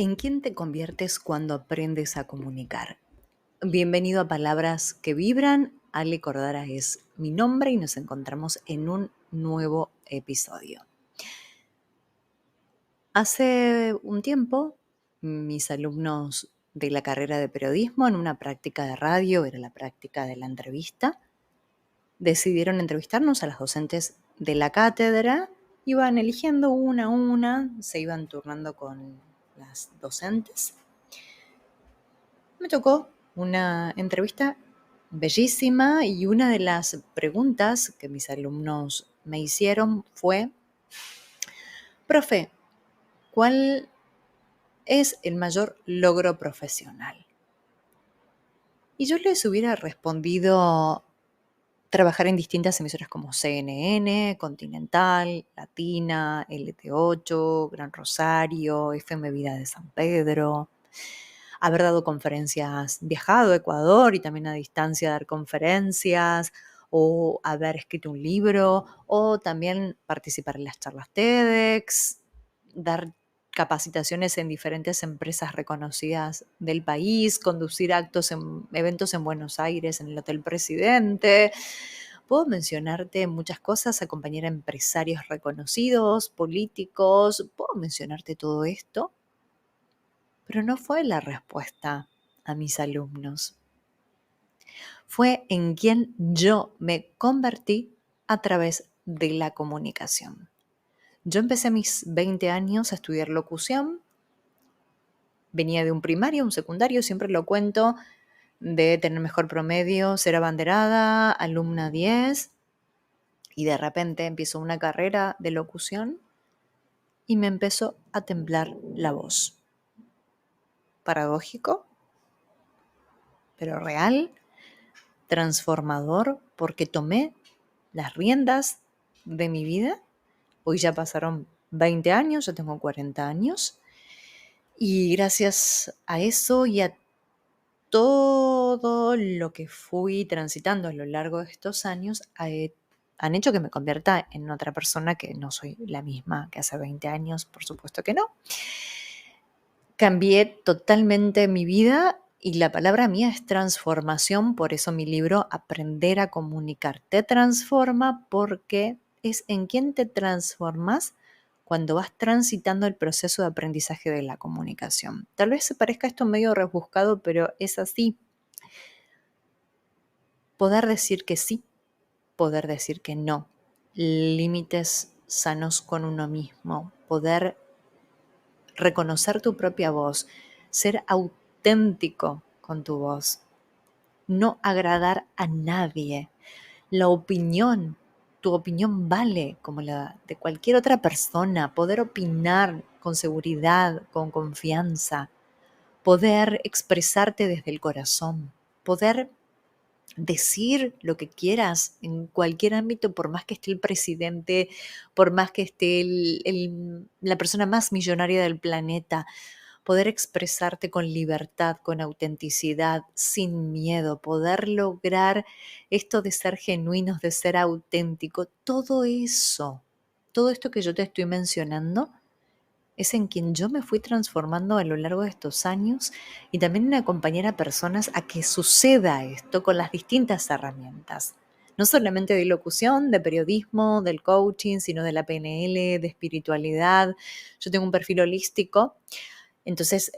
¿En quién te conviertes cuando aprendes a comunicar? Bienvenido a Palabras que Vibran. Ale Cordara es mi nombre y nos encontramos en un nuevo episodio. Hace un tiempo, mis alumnos de la carrera de periodismo, en una práctica de radio, era la práctica de la entrevista, decidieron entrevistarnos a las docentes de la cátedra. Iban eligiendo una a una, se iban turnando con las docentes. Me tocó una entrevista bellísima y una de las preguntas que mis alumnos me hicieron fue: profe, ¿cuál es el mayor logro profesional? Y yo les hubiera respondido: trabajar en distintas emisoras como CNN, Continental, Latina, LT8, Gran Rosario, FM Vida de San Pedro, haber dado conferencias, viajado a Ecuador y también a distancia dar conferencias, o haber escrito un libro, o también participar en las charlas TEDx, dar capacitaciones en diferentes empresas reconocidas del país, conducir eventos en Buenos Aires, en el Hotel Presidente. Puedo mencionarte muchas cosas, acompañar a empresarios reconocidos, políticos, puedo mencionarte todo esto, pero no fue la respuesta a mis alumnos. Fue en quien yo me convertí a través de la comunicación. Yo empecé a mis 20 años a estudiar locución. Venía de un primario, un secundario, siempre lo cuento, de tener mejor promedio, ser abanderada, alumna 10, y de repente empiezo una carrera de locución y me empezó a temblar la voz. Paradójico, pero real, transformador, porque tomé las riendas de mi vida. Hoy ya pasaron 20 años, yo tengo 40 años, y gracias a eso y a todo lo que fui transitando a lo largo de estos años, han hecho que me convierta en otra persona, que no soy la misma que hace 20 años, por supuesto que no. Cambié totalmente mi vida y la palabra mía es transformación, por eso mi libro Aprender a comunicar te transforma, porque es en quién te transformas cuando vas transitando el proceso de aprendizaje de la comunicación. Tal vez se parezca esto medio rebuscado, pero es así. Poder decir que sí, poder decir que no, límites sanos con uno mismo, poder reconocer tu propia voz, ser auténtico con tu voz, no agradar a nadie. Tu opinión vale como la de cualquier otra persona, poder opinar con seguridad, con confianza, poder expresarte desde el corazón, poder decir lo que quieras en cualquier ámbito, por más que esté el presidente, por más que esté la persona más millonaria del planeta, poder expresarte con libertad, con autenticidad, sin miedo, poder lograr esto de ser genuinos, de ser auténtico, todo eso, todo esto que yo te estoy mencionando, es en quien yo me fui transformando a lo largo de estos años, y también en acompañar a personas a que suceda esto con las distintas herramientas. No solamente de locución, de periodismo, del coaching, sino de la PNL, de espiritualidad. Yo tengo un perfil holístico, entonces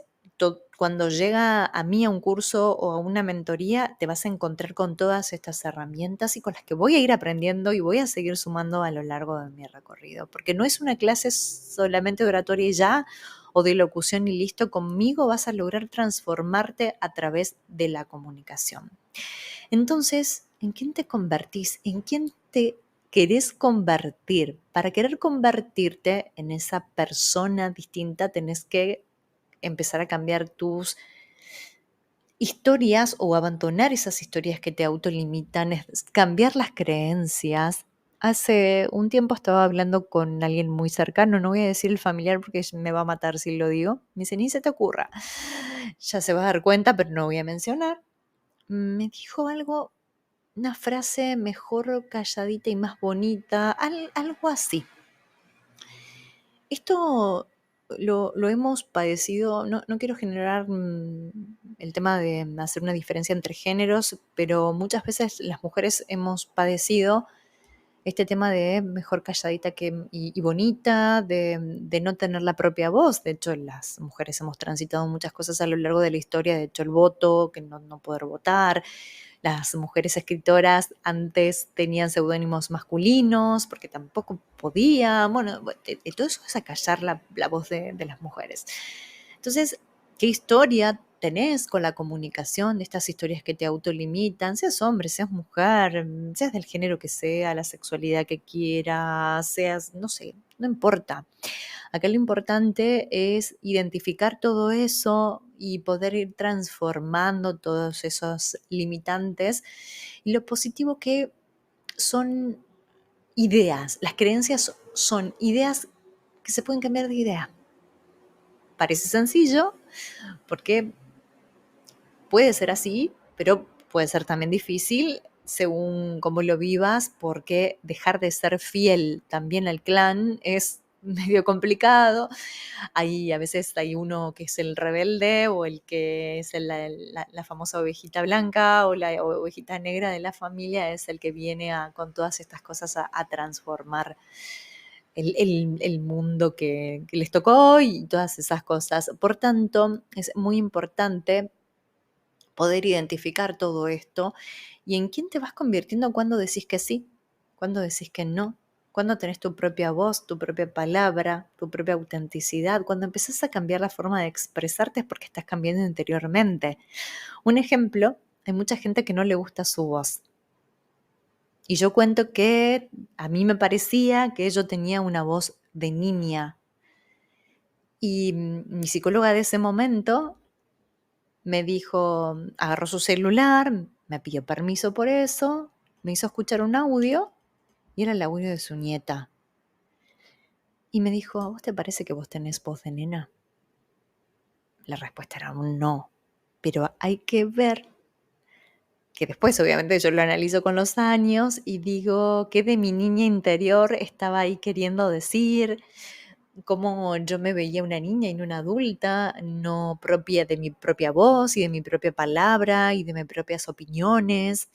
cuando llega a mí a un curso o a una mentoría, te vas a encontrar con todas estas herramientas y con las que voy a ir aprendiendo y voy a seguir sumando a lo largo de mi recorrido. Porque no es una clase solamente de oratoria y ya, o de locución y listo. Conmigo vas a lograr transformarte a través de la comunicación. Entonces, ¿en quién te convertís? ¿En quién te querés convertir? Para querer convertirte en esa persona distinta, tenés que empezar a cambiar tus historias o abandonar esas historias que te autolimitan, cambiar las creencias. Hace un tiempo estaba hablando con alguien muy cercano, no voy a decir el familiar porque me va a matar si lo digo. Me dice: ni se te ocurra. Ya se va a dar cuenta, pero no voy a mencionar. Me dijo algo, una frase: mejor calladita y más bonita, algo así. Esto lo hemos padecido. No quiero generar el tema de hacer una diferencia entre géneros, pero muchas veces las mujeres hemos padecido este tema de mejor calladita y bonita, de no tener la propia voz. De hecho, las mujeres hemos transitado muchas cosas a lo largo de la historia, de hecho el voto, que no poder votar. Las mujeres escritoras antes tenían seudónimos masculinos porque tampoco podían. Bueno, todo eso es acallar la voz de las mujeres. Entonces, ¿qué historia tenés con la comunicación de estas historias que te autolimitan? Seas hombre, seas mujer, seas del género que sea, la sexualidad que quieras, seas, no sé, no importa. Acá lo importante es identificar todo eso y poder ir transformando todos esos limitantes. Y lo positivo que son ideas, las creencias son ideas que se pueden cambiar de idea. Parece sencillo porque puede ser así, pero puede ser también difícil según cómo lo vivas, porque dejar de ser fiel también al clan es medio complicado. A veces hay uno que es el rebelde o el que es la famosa ovejita blanca o la ovejita negra de la familia, es el que viene con todas estas cosas a transformar el mundo que les tocó y todas esas cosas. Por tanto, es muy importante poder identificar todo esto y en quién te vas convirtiendo cuando decís que sí, cuando decís que no, cuando tenés tu propia voz, tu propia palabra, tu propia autenticidad, cuando empezás a cambiar la forma de expresarte es porque estás cambiando interiormente. Un ejemplo, hay mucha gente que no le gusta su voz. Y yo cuento que a mí me parecía que yo tenía una voz de niña. Y mi psicóloga de ese momento me dijo, agarró su celular, me pidió permiso por eso, me hizo escuchar un audio y era el audio de su nieta. Y me dijo, ¿a vos te parece que vos tenés voz de nena? La respuesta era un no, pero hay que ver que después obviamente yo lo analizo con los años y digo, ¿qué de mi niña interior estaba ahí queriendo decir? Cómo yo me veía una niña y no una adulta, no propia de mi propia voz y de mi propia palabra y de mis propias opiniones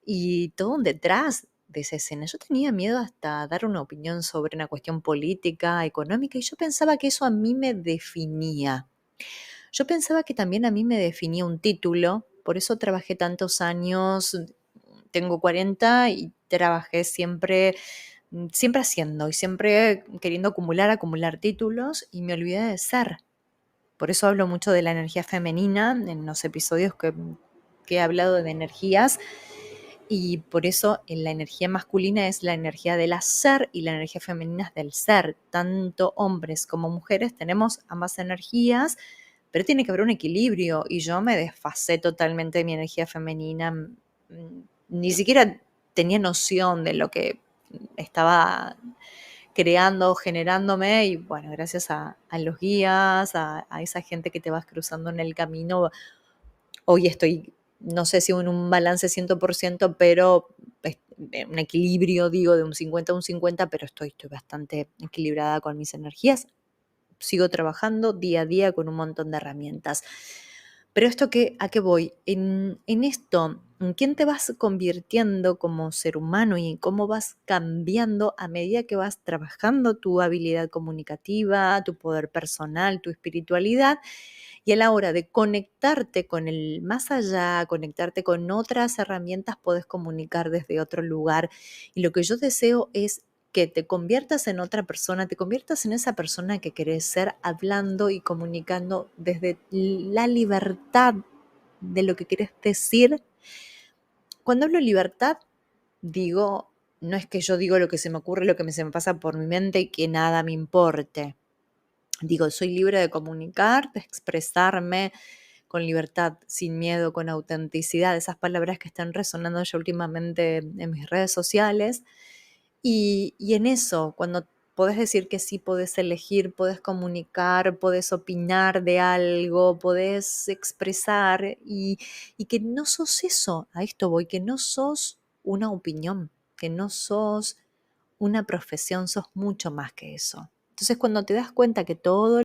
y todo un detrás de esa escena. Yo tenía miedo hasta dar una opinión sobre una cuestión política, económica, y yo pensaba que eso a mí me definía. Yo pensaba que también a mí me definía un título, por eso trabajé tantos años, tengo 40 y trabajé siempre haciendo y siempre queriendo acumular títulos y me olvidé de ser. Por eso hablo mucho de la energía femenina en los episodios que he hablado de energías y por eso en la energía masculina es la energía del hacer y la energía femenina es del ser. Tanto hombres como mujeres tenemos ambas energías, pero tiene que haber un equilibrio y yo me desfasé totalmente de mi energía femenina. Ni siquiera tenía noción de lo que estaba creando, generándome y bueno, gracias a los guías, a esa gente que te vas cruzando en el camino, hoy estoy, no sé si en un balance 100%, pero en un equilibrio, digo, de un 50 a un 50, pero estoy bastante equilibrada con mis energías. Sigo trabajando día a día con un montón de herramientas. Pero esto ¿a qué voy? En esto, ¿en quién te vas convirtiendo como ser humano y cómo vas cambiando a medida que vas trabajando tu habilidad comunicativa, tu poder personal, tu espiritualidad? Y a la hora de conectarte con el más allá, conectarte con otras herramientas, puedes comunicar desde otro lugar. Y lo que yo deseo es que te conviertas en otra persona, te conviertas en esa persona que querés ser, hablando y comunicando desde la libertad de lo que querés decir. Cuando hablo de libertad, digo, no es que yo digo lo que se me ocurre, lo que se me pasa por mi mente y que nada me importe. Digo, soy libre de comunicar, de expresarme con libertad, sin miedo, con autenticidad, esas palabras que están resonando ya últimamente en mis redes sociales. Y en eso, cuando podés decir que sí, podés elegir, podés comunicar, podés opinar de algo, podés expresar y que no sos eso, a esto voy, que no sos una opinión, que no sos una profesión, sos mucho más que eso. Entonces, cuando te das cuenta que todo